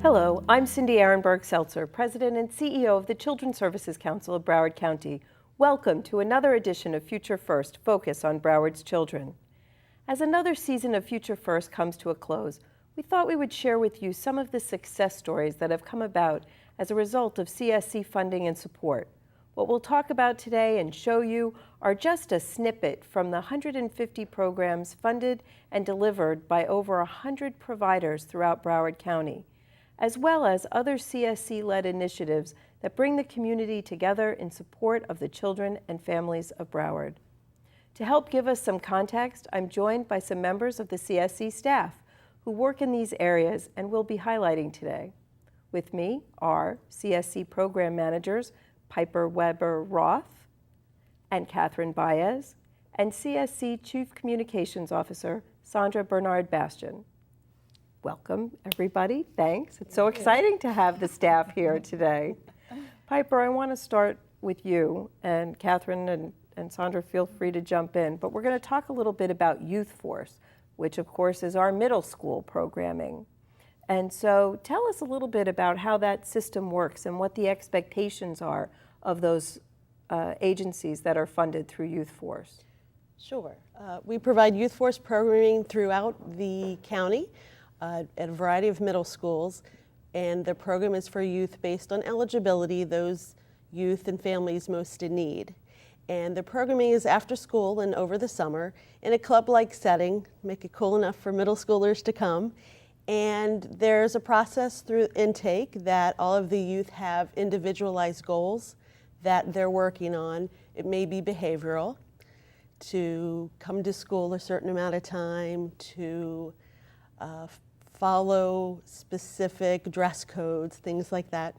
Hello, I'm Cindy Ehrenberg-Seltzer, President and CEO of the Children's Services Council of Broward County. Welcome to another edition of Future First, Focus on Broward's Children. As another season of Future First comes to a close, we thought we would share with you some of the success stories that have come about as a result of CSC funding and support. What we'll talk about today and show you are just a snippet from the 150 programs funded and delivered by over 100 providers throughout Broward County, as well as other CSC-led initiatives that bring the community together in support of the children and families of Broward. To help give us some context, I'm joined by some members of the CSC staff who work in these areas and will be highlighting today. With me are CSC program managers Piper Weber-Roth and Catherine Baez, and CSC Chief Communications Officer Sandra Bernard-Bastien. Welcome, everybody. Thanks. It's so exciting to have the staff here today. Piper, I want to start with you, and Catherine and Sandra, feel free to jump in. But we're going to talk a little bit about Youth Force, which, of course, is our middle school programming. And so tell us a little bit about how that system works and what the expectations are of those agencies that are funded through Youth Force. Sure. We provide Youth Force programming throughout the county at a variety of middle schools, and the program is for youth based on eligibility, those youth and families most in need. And the programming is after school and over the summer in a club-like setting, make it cool enough for middle schoolers to come. And there's a process through intake that all of the youth have individualized goals that they're working on. It may be behavioral, to come to school a certain amount of time, to follow specific dress codes, things like that.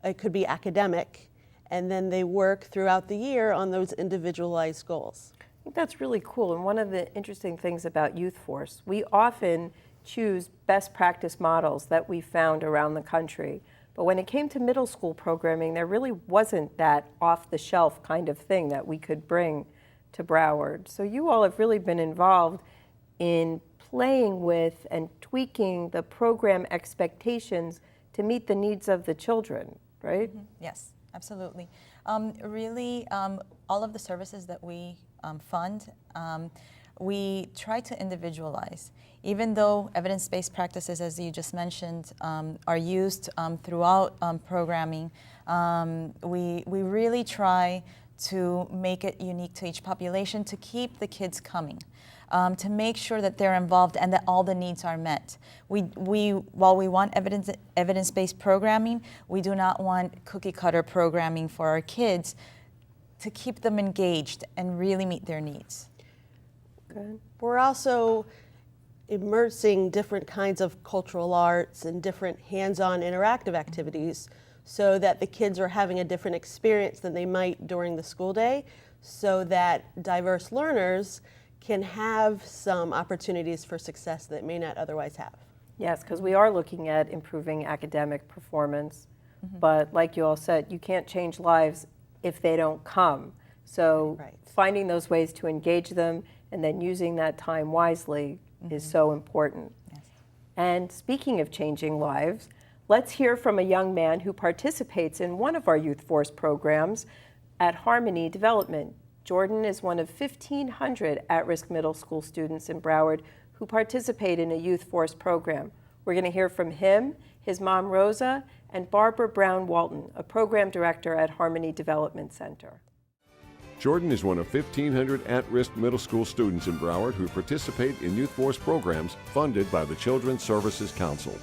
It could be academic, and then they work throughout the year on those individualized goals. I think that's really cool, and one of the interesting things about Youth Force, we often choose best practice models that we found around the country. But when it came to middle school programming, there really wasn't that off-the-shelf kind of thing that we could bring to Broward. So you all have really been involved in playing with and tweaking the program expectations to meet the needs of the children, right? Mm-hmm. Yes, absolutely. Really, all of the services that we fund, we try to individualize. Even though evidence-based practices, as you just mentioned, are used throughout programming, we really try to make it unique to each population to keep the kids coming, to make sure that they're involved and that all the needs are met. While we want evidence-based programming, we do not want cookie-cutter programming for our kids, to keep them engaged and really meet their needs. Good. We're also immersing different kinds of cultural arts and different hands-on interactive activities so that the kids are having a different experience than they might during the school day, so that diverse learners can have some opportunities for success that may not otherwise have. Yes, because we are looking at improving academic performance, but like you all said, you can't change lives if they don't come. So finding those ways to engage them and then using that time wisely is so important. Yes. And speaking of changing lives, let's hear from a young man who participates in one of our Youth Force programs at Harmony Development. Jordan is one of 1,500 at-risk middle school students in Broward who participate in a Youth Force program. We're going to hear from him, his mom Rosa, and Barbara Brown-Walton, a program director at Harmony Development Center. Jordan is one of 1,500 at-risk middle school students in Broward who participate in Youth Force programs funded by the Children's Services Council.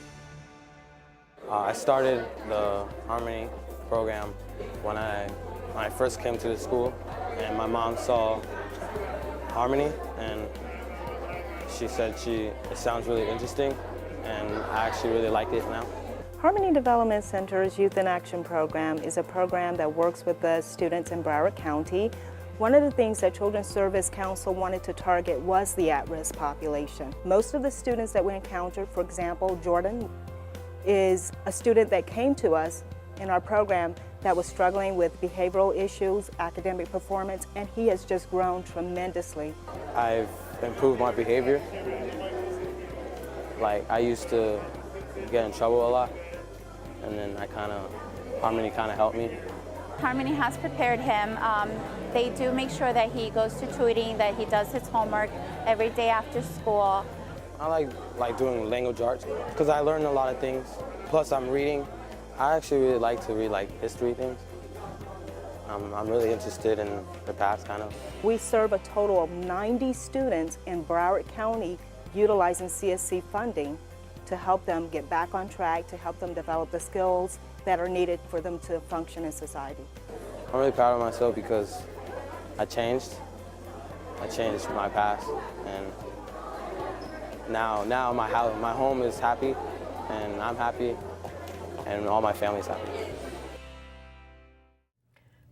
I started the Harmony program when I first came to the school, and my mom saw Harmony, and she said it sounds really interesting, and I actually really like it now. Harmony Development Center's Youth in Action program is a program that works with the students in Broward County. One of the things that Children's Service Council wanted to target was the at-risk population. Most of the students that we encountered, for example, Jordan is a student that came to us in our program that was struggling with behavioral issues, academic performance, and he has just grown tremendously. I've improved my behavior. Like, I used to get in trouble a lot, and then Harmony kind of helped me. Harmony has prepared him. They do make sure that he goes to tutoring, that he does his homework every day after school. I like doing language arts because I learn a lot of things. Plus I'm reading. I actually really like to read like history things. I'm really interested in the past kind of. We serve a total of 90 students in Broward County utilizing CSC funding to help them get back on track, to help them develop the skills that are needed for them to function in society. I'm really proud of myself because I changed my past, and now my home is happy, and I'm happy, and all my family's happy.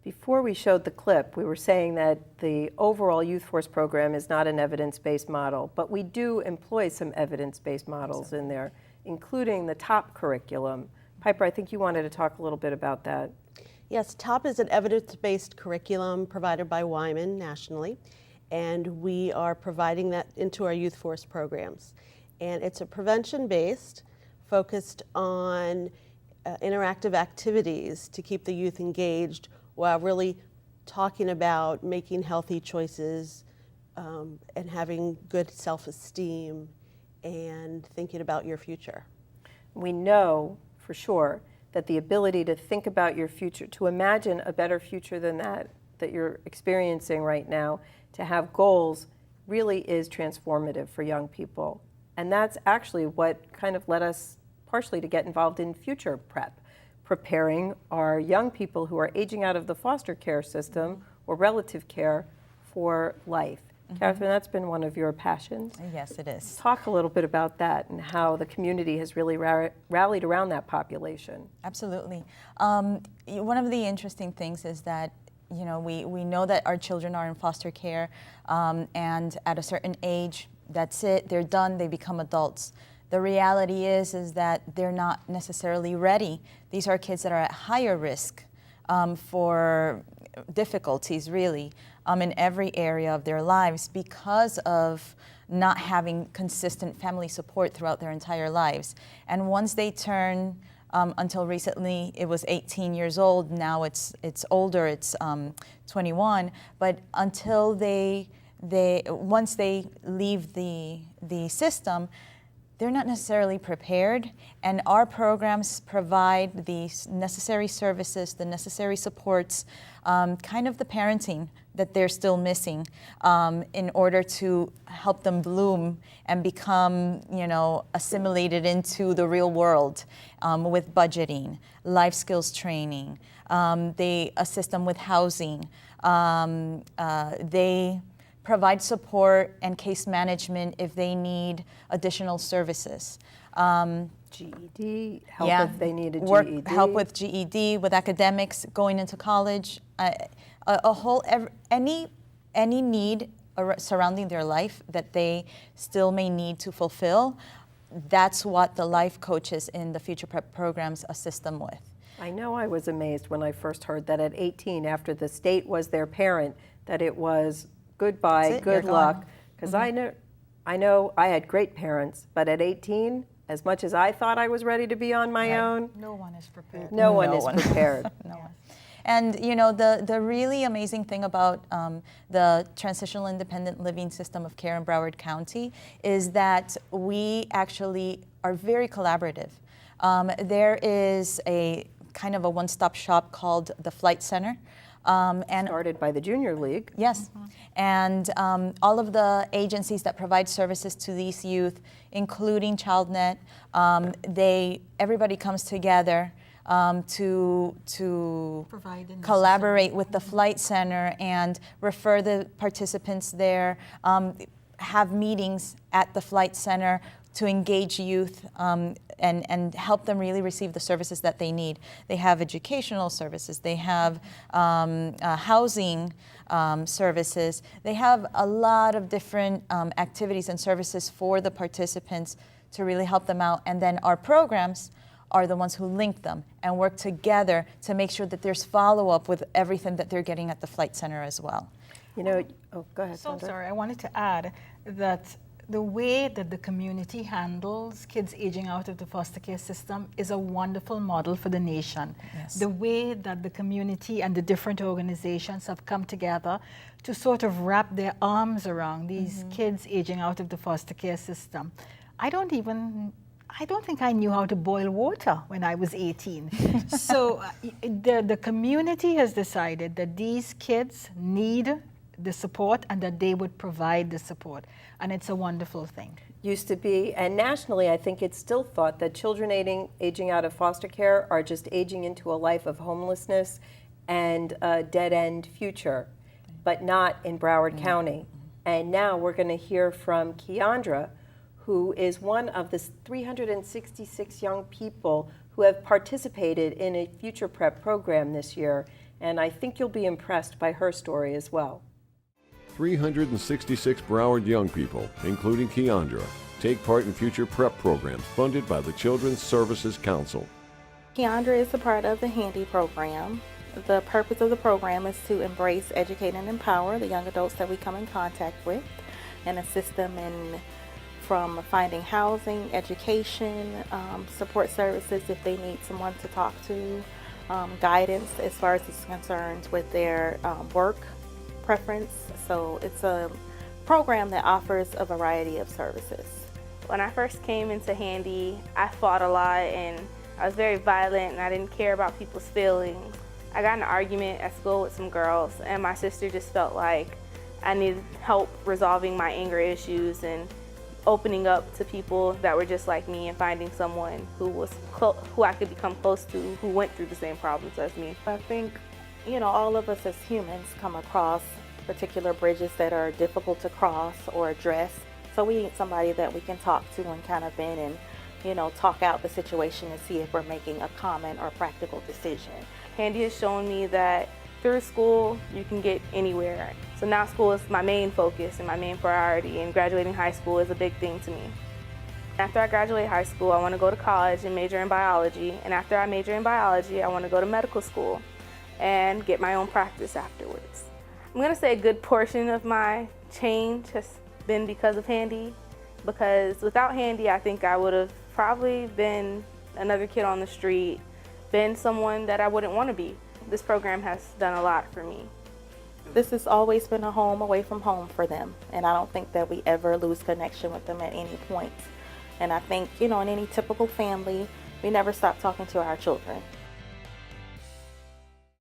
Before we showed the clip, we were saying that the overall Youth Force program is not an evidence-based model, but we do employ some evidence-based models in there, including the TOP curriculum. Piper, I think you wanted to talk a little bit about that. Yes, TOP is an evidence-based curriculum provided by Wyman nationally, and we are providing that into our Youth Force programs. And it's a prevention-based, focused on interactive activities to keep the youth engaged while really talking about making healthy choices and having good self-esteem and thinking about your future. We know for sure that the ability to think about your future, to imagine a better future than that you're experiencing right now, to have goals, really is transformative for young people. And that's actually what kind of led us partially to get involved in future prep, preparing our young people who are aging out of the foster care system or relative care for life. Catherine, that's been one of your passions. Yes, it is. Talk a little bit about that and how the community has really rallied around that population. Absolutely. One of the interesting things is that we know that our children are in foster care, and at a certain age, that's it, they're done, they become adults. The reality is that they're not necessarily ready. These are kids that are at higher risk for difficulties, really, in every area of their lives because of not having consistent family support throughout their entire lives. And once they turn, until recently it was 18 years old, now it's older, it's 21, but until once they leave the system, they're not necessarily prepared, and our programs provide the necessary services, the necessary supports, kind of the parenting that they're still missing in order to help them bloom and become, assimilated into the real world with budgeting, life skills training. They assist them with housing. They provide support and case management if they need additional services. GED, help if they need a GED. Help with GED, with academics, going into college, any need surrounding their life that they still may need to fulfill. That's what the life coaches in the Future Prep programs assist them with. I know I was amazed when I first heard that at 18, after the state was their parent, that it was goodbye, good luck. Because I know I had great parents, but at 18, as much as I thought I was ready to be on my own, no one is prepared. No one is prepared. No one. And the really amazing thing about the transitional independent living system of care in Broward County is that we actually are very collaborative. There is a kind of a one-stop shop called the Flight Center. And started by the Junior League. Yes, and all of the agencies that provide services to these youth, including ChildNet, everybody comes together to collaborate with the Flight Center and refer the participants there, have meetings at the Flight Center to engage youth and help them really receive the services that they need. They have educational services, they have housing services, they have a lot of different activities and services for the participants to really help them out. And then our programs are the ones who link them and work together to make sure that there's follow-up with everything that they're getting at the Flight Center as well. Go ahead, So Sandra. sorry, I wanted to add that The way that the community handles kids aging out of the foster care system is a wonderful model for the nation. Yes. The way that the community and the different organizations have come together to sort of wrap their arms around these kids aging out of the foster care system. I don't think I knew how to boil water when I was 18. So the community has decided that these kids need the support and that they would provide the support. And it's a wonderful thing. Used to be, and nationally I think it's still thought that children aging out of foster care are just aging into a life of homelessness and a dead-end future, but not in Broward County. And now we're going to hear from Keandra, who is one of the 366 young people who have participated in a Future Prep program this year. And I think you'll be impressed by her story as well. 366 Broward young people, including Keandra, take part in Future Prep programs funded by the Children's Services Council. Keandra is a part of the Handy program. The purpose of the program is to embrace, educate, and empower the young adults that we come in contact with and assist them from finding housing, education, support services if they need someone to talk to, guidance as far as it's concerned with their work preference. So it's a program that offers a variety of services. When I first came into Handy, I fought a lot and I was very violent and I didn't care about people's feelings. I got in an argument at school with some girls and my sister just felt like I needed help resolving my anger issues and opening up to people that were just like me and finding someone who I could become close to, who went through the same problems as me. I think, all of us as humans come across particular bridges that are difficult to cross or address. So we need somebody that we can talk to and kind of vent and, talk out the situation and see if we're making a common or practical decision. Handy has shown me that through school, you can get anywhere. So now school is my main focus and my main priority, and graduating high school is a big thing to me. After I graduate high school, I want to go to college and major in biology, and after I major in biology, I want to go to medical school and get my own practice afterwards. I'm going to say a good portion of my change has been because of Handy, because without Handy, I think I would have probably been another kid on the street, been someone that I wouldn't want to be. This program has done a lot for me. This has always been a home away from home for them, and I don't think that we ever lose connection with them at any point. And I think, in any typical family, we never stop talking to our children.